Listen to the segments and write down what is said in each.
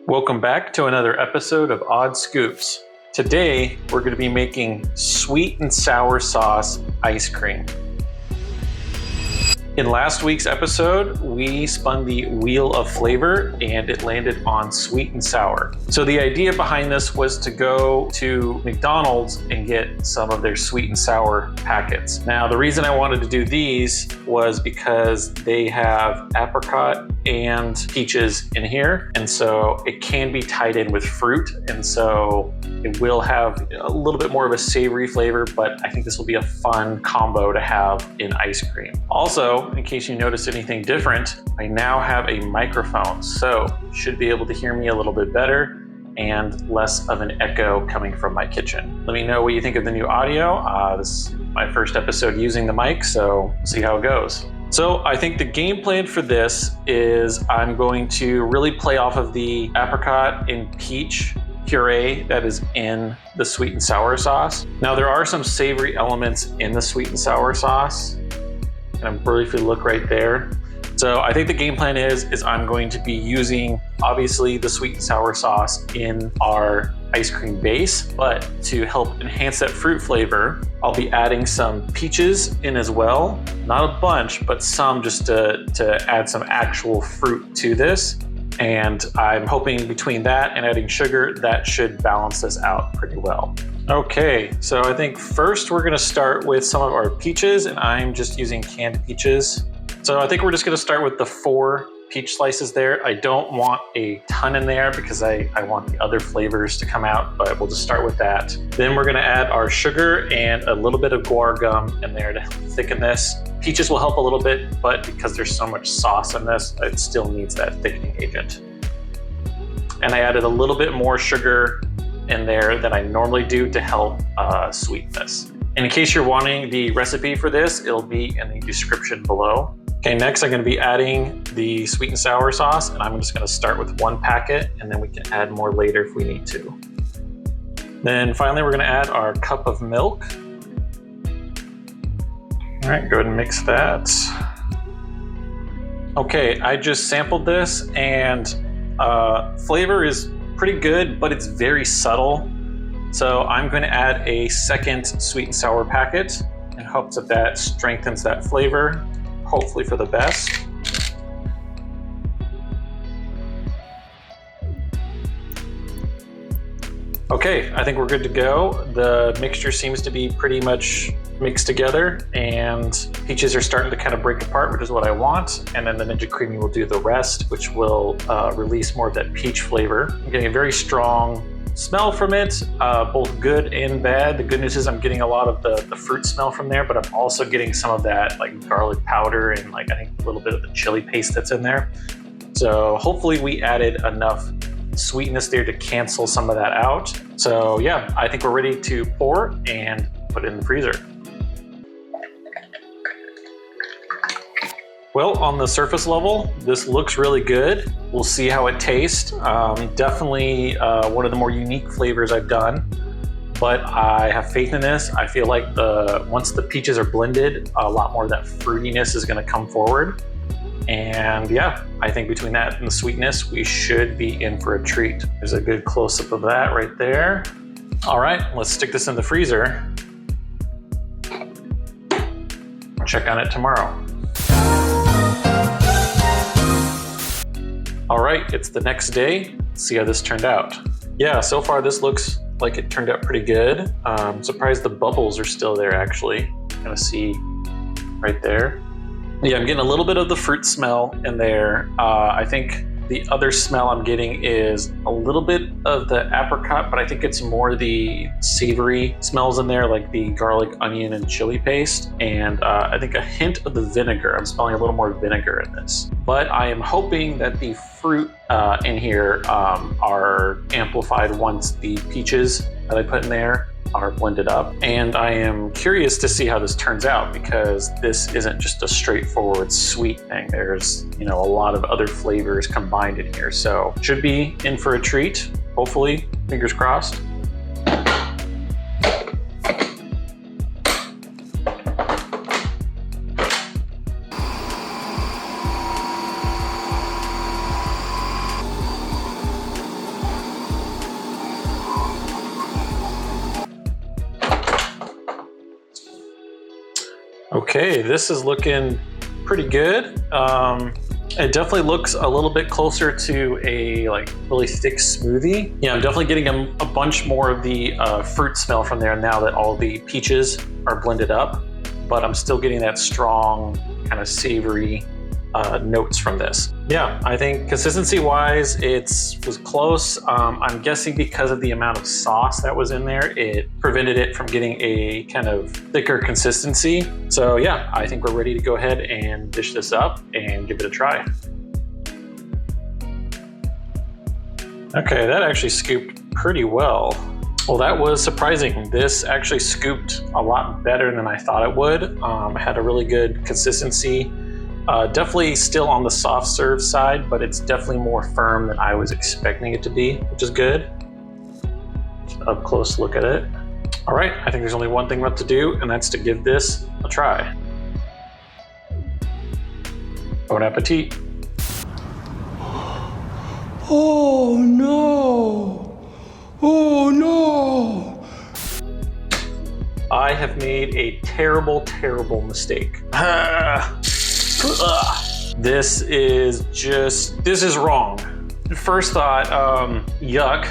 Welcome back to another episode of Odd Scoops. Today, we're going to be making sweet and sour sauce ice cream. In last week's episode, we spun the wheel of flavor and it landed on sweet and sour. So the idea behind this was to go to McDonald's and get some of their sweet and sour packets. Now, the reason I wanted to do these was because they have apricot and peaches in here. And so it can be tied in with fruit. And so it will have a little bit more of a savory flavor, but I think this will be a fun combo to have in ice cream. Also, in case you notice anything different, I now have a microphone, so you should be able to hear me a little bit better and less of an echo coming from my kitchen. Let me know what you think of the new audio. This is my first episode using the mic, so we'll see how it goes. So I think the game plan for this is I'm going to really play off of the apricot and peach puree that is in the sweet and sour sauce. Now there are some savory elements in the sweet and sour sauce. And if you look right there. So I think the game plan is I'm going to be using obviously the sweet and sour sauce in our ice cream base, but to help enhance that fruit flavor, I'll be adding some peaches in as well. Not a bunch, but some just to add some actual fruit to this. And I'm hoping between that and adding sugar, that should balance this out pretty well. Okay, so I think first we're gonna start with some of our peaches, and I'm just using canned peaches. So I think we're just gonna start with the 4 peach slices there. I don't want a ton in there because I want the other flavors to come out, but we'll just start with that. Then we're gonna add our sugar and a little bit of guar gum in there to help thicken this. Peaches will help a little bit, but because there's so much sauce in this, it still needs that thickening agent. And I added a little bit more sugar in there than I normally do to help sweeten this. And in case you're wanting the recipe for this, it'll be in the description below. Okay, next I'm gonna be adding the sweet and sour sauce, and I'm just gonna start with 1 packet, and then we can add more later if we need to. Then finally, we're gonna add our cup of milk. All right, go ahead and mix that. Okay, I just sampled this, and flavor is pretty good, but it's very subtle. So I'm going to add a second sweet and sour packet in hopes that strengthens that flavor, hopefully for the best. Okay, I think we're good to go. The mixture seems to be pretty much mixed together, and peaches are starting to kind of break apart, which is what I want. And then the Ninja Creami will do the rest, which will release more of that peach flavor. I'm getting a very strong smell from it, both good and bad. The good news is I'm getting a lot of the fruit smell from there, but I'm also getting some of that like garlic powder and like I think a little bit of the chili paste that's in there. So hopefully we added enough sweetness there to cancel some of that out. So yeah, I think we're ready to pour and put it in the freezer. Well, on the surface level, this looks really good. We'll see how it tastes. Definitely one of the more unique flavors I've done, but I have faith in this. I feel like once the peaches are blended, a lot more of that fruitiness is gonna come forward. And yeah, I think between that and the sweetness, we should be in for a treat. There's a good close-up of that right there. All right, let's stick this in the freezer. Check on it tomorrow. All right, it's the next day. Let's see how this turned out. Yeah, so far this looks like it turned out pretty good. I'm surprised the bubbles are still there actually. Kind of see right there. Yeah, I'm getting a little bit of the fruit smell in there. I think the other smell I'm getting is a little bit of the apricot, but I think it's more the savory smells in there, like the garlic, onion, and chili paste. And I think a hint of the vinegar. I'm smelling a little more vinegar in this. But I am hoping that the fruit in here are amplified once the peaches that I put in there are blended up. And I am curious to see how this turns out because this isn't just a straightforward sweet thing. There's, a lot of other flavors combined in here. So should be in for a treat, hopefully, fingers crossed. Okay, this is looking pretty good. It definitely looks a little bit closer to a like really thick smoothie. Yeah, I'm definitely getting a bunch more of the fruit smell from there now that all the peaches are blended up, but I'm still getting that strong kind of savory notes from this. Yeah, I think consistency wise, it was close. I'm guessing because of the amount of sauce that was in there, it prevented it from getting a kind of thicker consistency. So yeah, I think we're ready to go ahead and dish this up and give it a try. Okay, that actually scooped pretty well. Well, that was surprising. This actually scooped a lot better than I thought it would. It had a really good consistency. Definitely still on the soft serve side, but it's definitely more firm than I was expecting it to be, which is good. Just an up close look at it. All right, I think there's only one thing left to do, and that's to give this a try. Bon appetit. Oh no! Oh no! I have made a terrible, terrible mistake. This is wrong. First thought, yuck.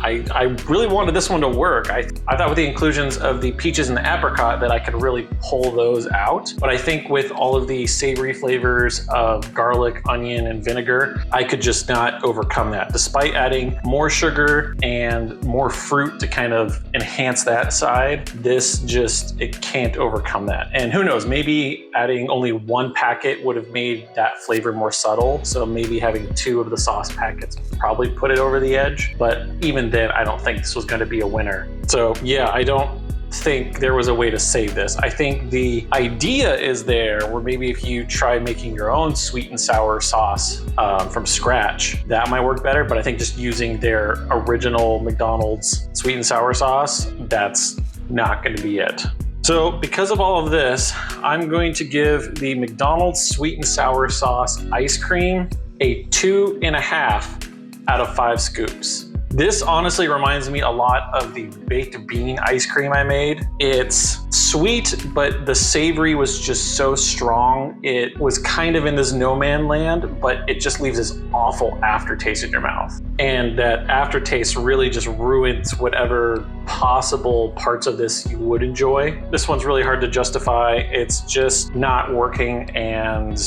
I really wanted this one to work. I thought with the inclusions of the peaches and the apricot that I could really pull those out. But I think with all of the savory flavors of garlic, onion, and vinegar, I could just not overcome that. Despite adding more sugar and more fruit to kind of enhance that side, it can't overcome that. And who knows, maybe adding only one packet would have made that flavor more subtle. So maybe having 2 of the sauce packets probably put it over the edge. But even then, I don't think this was going to be a winner. So yeah, I don't think there was a way to save this. I think the idea is there where maybe if you try making your own sweet and sour sauce from scratch, that might work better. But I think just using their original McDonald's sweet and sour sauce, that's not going to be it. So because of all of this, I'm going to give the McDonald's sweet and sour sauce ice cream a 2.5 out of 5 scoops. This honestly reminds me a lot of the baked bean ice cream I made. It's sweet, but the savory was just so strong. It was kind of in this no man land, but it just leaves this awful aftertaste in your mouth. And that aftertaste really just ruins whatever possible parts of this you would enjoy. This one's really hard to justify. It's just not working, and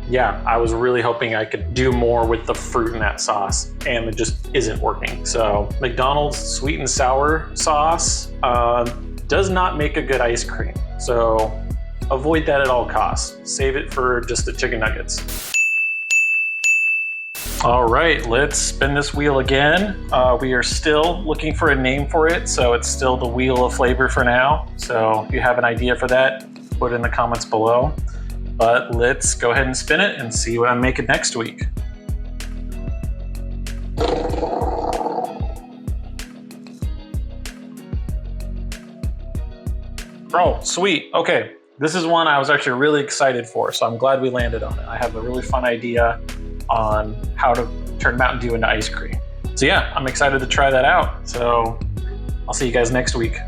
yeah, I was really hoping I could do more with the fruit in that sauce, and it just isn't working. So McDonald's sweet and sour sauce does not make a good ice cream. So avoid that at all costs. Save it for just the chicken nuggets. All right, let's spin this wheel again. We are still looking for a name for it, so it's still the Wheel of Flavor for now. So if you have an idea for that, put it in the comments below. But let's go ahead and spin it and see what I'm making next week. Oh, sweet. Okay, this is one I was actually really excited for, so I'm glad we landed on it. I have a really fun idea on how to turn Mountain Dew into ice cream. So yeah, I'm excited to try that out. So I'll see you guys next week.